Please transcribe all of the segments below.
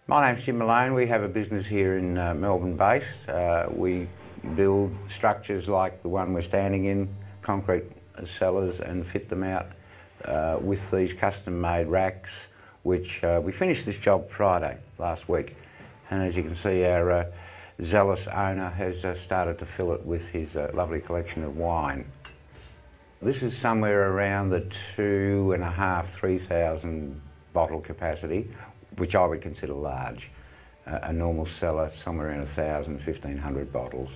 My name's Jim Malone. We have a business here in Melbourne based. We build structures like the one we're standing in, concrete cellars, and fit them out with these custom made racks, which we finished this job Friday last week. And as you can see, our zealous owner has started to fill it with his lovely collection of wine. This is somewhere around the 2,500–3,000 bottle capacity, which I would consider large. A normal cellar, somewhere around 1,000–1,500 bottles.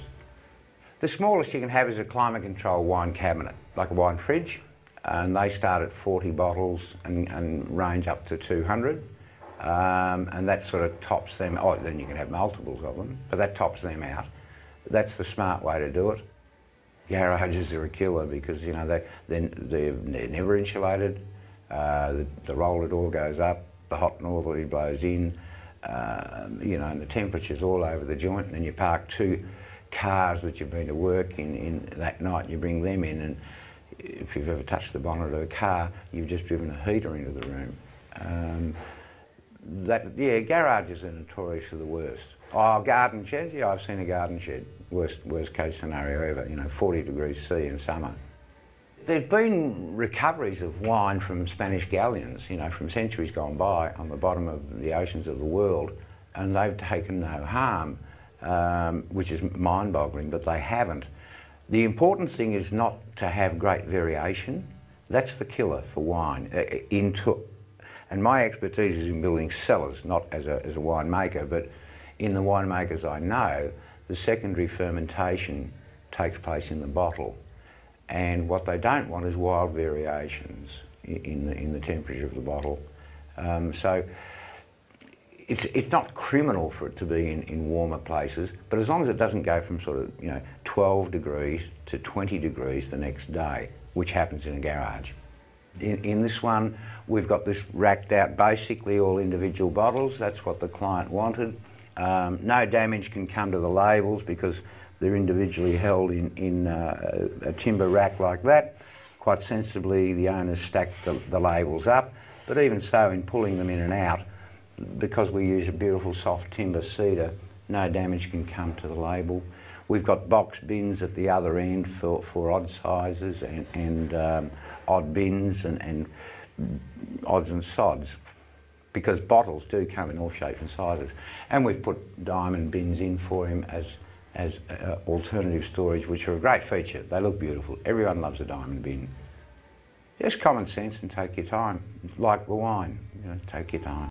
The smallest you can have is a climate-controlled wine cabinet, like a wine fridge, and they start at 40 bottles and range up to 200. And that sort of tops them. Oh, then you can have multiples of them, but that tops them out. That's the smart way to do it. Garages are a killer because, you know, they're never insulated. The roller door goes up, the hot northerly blows in, you know, and the temperature's all over the joint, and then you park two cars that you've been to work in that night, you bring them in, and if you've ever touched the bonnet of a car, you've just driven a heater into the room. Yeah, garages are notorious for the worst. Oh, garden sheds, yeah, I've seen a garden shed. Worst case scenario ever, you know, 40 degrees C in summer. There's been recoveries of wine from Spanish galleons, you know, from centuries gone by on the bottom of the oceans of the world, and they've taken no harm, which is mind-boggling, but they haven't. The important thing is not to have great variation. That's the killer for wine. And my expertise is in building cellars, not as a winemaker, but in the winemakers I know, the secondary fermentation takes place in the bottle. And what they don't want is wild variations in the temperature of the bottle. So it's not criminal for it to be in warmer places, but as long as it doesn't go from sort of, you know, 12 degrees to 20 degrees the next day, which happens in a garage. In this one, we've got this racked out, basically all individual bottles. That's what the client wanted. No damage can come to the labels because they're individually held in a timber rack like that. Quite sensibly, the owners stacked the labels up, but even so, in pulling them in and out, because we use a beautiful soft timber cedar, no damage can come to the label. We've got box bins at the other end for odd sizes and odd bins and odds and sods, because bottles do come in all shapes and sizes. And we've put diamond bins in for him as alternative storage, which are a great feature. They look beautiful. Everyone loves a diamond bin. Just common sense and take your time. Like the wine, you know, take your time.